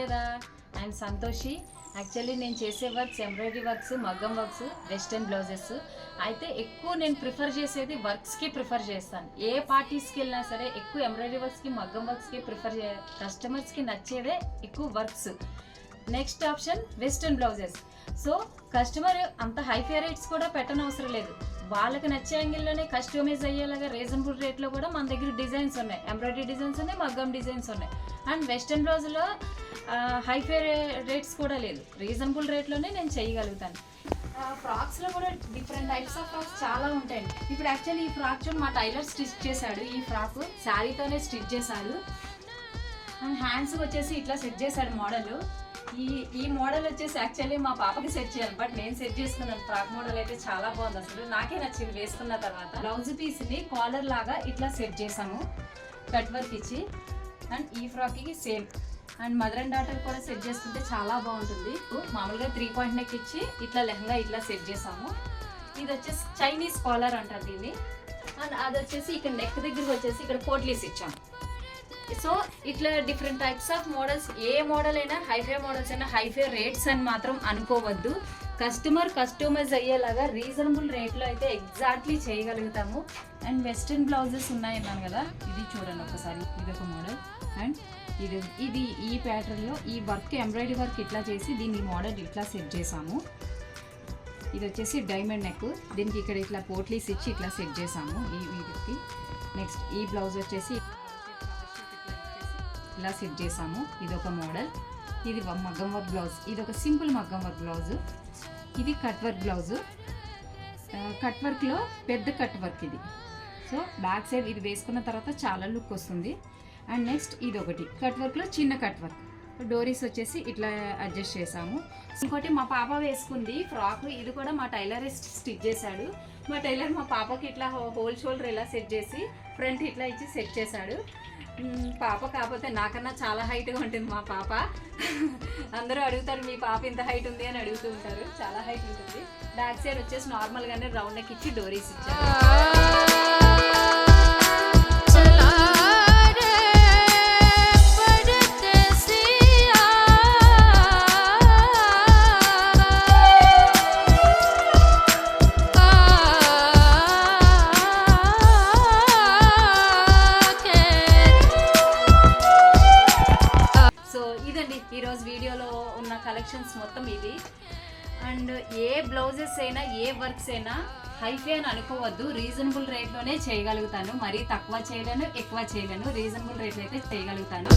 కదా, I'm Santoshi. Actually నేను చేసే వర్క్స్ ఎంబ్రాయిడరీ వర్క్స్, మగ్గం వర్క్స్, వెస్టర్న్ బ్లౌజెస్. అయితే ఎక్కువ నేను ప్రిఫర్ చేసేది వర్క్స్కి ప్రిఫర్ చేస్తాను. ఏ పార్టీస్కి వెళ్ళినా సరే ఎక్కువ ఎంబ్రాయిడరీ వర్క్స్కి, మగ్గం వర్క్స్కి ప్రిఫర్ కస్టమర్స్కి నచ్చేదే ఎక్కువ works. Next option western blouses. So customer అంత హైఫై రేట్స్ కూడా పెట్టనవసరం లేదు, వాళ్ళకి నచ్చే యాంగిల్లోనే కస్టమైజ్ అయ్యేలాగా రీజనబుల్ రేట్లో కూడా మన దగ్గర డిజైన్స్ ఉన్నాయి. ఎంబ్రాయిడరీ డిజైన్స్ ఉన్నాయి, మగ్గం డిజైన్స్ ఉన్నాయి. అండ్ వెస్టర్న్ బ్లౌజ్లో హైఫై రేట్స్ కూడా లేదు, రీజనబుల్ రేట్లోనే నేను చేయగలుగుతాను. ఫ్రాక్స్లో కూడా డిఫరెంట్ టైప్స్ ఆఫ్ ఫ్రాక్స్ చాలా ఉంటాయండి. ఇప్పుడు యాక్చువల్లీ ఈ ఫ్రాక్ చూడండి, మా టైలర్ స్టిచ్ చేశాడు. ఈ ఫ్రాక్ శారీతోనే స్టిచ్ చేశాడు. అండ్ హ్యాండ్స్ వచ్చేసి ఇట్లా సెట్ చేశాడు మోడల్. ఈ మోడల్ వచ్చేసి యాక్చువల్లీ మా పాపకి సెట్ చేయాలి, బట్ నేను సెట్ చేసుకున్నాను. ఫ్రాక్ మోడల్ అయితే చాలా బాగుంది, అసలు నాకే నచ్చింది వేసుకున్న తర్వాత. బ్లౌజ్ పీస్ని కాలర్ లాగా ఇట్లా సెట్ చేసాము కట్ వర్క్ ఇచ్చి. అండ్ ఈ ఫ్రాక్కి same. And mother and daughter కూడా సెట్ చేసుకుంటే చాలా బాగుంటుంది. మామూలుగా 3 పాయింట్ నెక్ ఇచ్చి ఇట్లా లెహంగా ఇట్లా సెట్ చేసాము. ఇది వచ్చేసి చైనీస్ కాలర్ అంటారు దీన్ని. అండ్ అది వచ్చేసి ఇక్కడ నెక్ దగ్గరకు వచ్చేసి ఇక్కడ పోట్లీస్ ఇచ్చాము. సో ఇట్లా different types of models. A model అయినా హైఫై మోడల్స్ అయినా హైఫై రేట్స్ అని మాత్రం అనుకోవద్దు. కస్టమర్ కస్టమైజ్ అయ్యేలాగా రీజనబుల్ రేట్లో అయితే ఎగ్జాక్ట్లీ చేయగలుగుతాము. అండ్ వెస్ట్రన్ బ్లౌజెస్ ఉన్నాయన్నాను కదా, ఇది చూడండి ఒకసారి. ఇది ఒక మోడల్. అండ్ ఇది ఈ ప్యాటర్న్లో ఈ వర్క్ ఎంబ్రాయిడరీ వర్క్ ఇట్లా చేసి దీన్ని మోడల్ ఇట్లా సెట్ చేసాము. ఇది వచ్చేసి డైమండ్ నెక్, దీనికి ఇక్కడ ఇట్లా పోట్లీస్ ఇచ్చి ఇట్లా సెట్ చేసాము ఈ వీటికి. నెక్స్ట్ ఈ బ్లౌజ్ వచ్చేసి ఇలా సెట్ చేసాము. ఇది ఒక మోడల్. ఇది మగ్గం వర్క్ బ్లౌజ్. ఇది ఒక సింపుల్ మగ్గం వర్క్ బ్లౌజ్. ఇది కట్ వర్క్ బ్లౌజ్. కట్ వర్క్లో పెద్ద కట్ వర్క్ ఇది. సో బ్యాక్ సైడ్ ఇది వేసుకున్న తర్వాత చాలా లుక్ వస్తుంది. అండ్ నెక్స్ట్ ఇది ఒకటి కట్ వర్క్లో చిన్న కట్ వర్క్. డోరీస్ వచ్చేసి ఇట్లా అడ్జస్ట్ చేసాము. ఇంకోటి మా పాప వేసుకుంది ఫ్రాక్. ఇది కూడా మా టైలర్ స్టిచ్ చేశాడు. మా టైలర్ మా పాపకి ఇట్లా హోల్ షోల్డర్ ఇలా సెట్ చేసి ఫ్రంట్ ఇట్లా ఇచ్చి సెట్ చేశాడు. పాప కాకపోతే నాకన్నా చాలా హైట్గా ఉంటుంది మా పాప. అందరూ అడుగుతారు మీ పాప ఇంత హైట్ ఉంది అని అడుగుతూ ఉంటారు. చాలా హైట్ ఉంటుంది. బ్యాక్ సైడ్ వచ్చేసి నార్మల్గానే రౌండ్ నెక్ ఇచ్చి డోరీస్ ఇచ్చారు. ఈరోజు వీడియోలో ఉన్న కలెక్షన్స్ మొత్తం ఇది. అండ్ ఏ బ్లౌజెస్ అయినా ఏ వర్క్స్ అయినా హైఫై అని అనుకోవద్దు, రీజనబుల్ రేట్లోనే చేయగలుగుతాను. మరీ తక్కువ చేయలేను, ఎక్కువ చేయలేను, రీజనబుల్ రేట్లో అయితే చేయగలుగుతాను.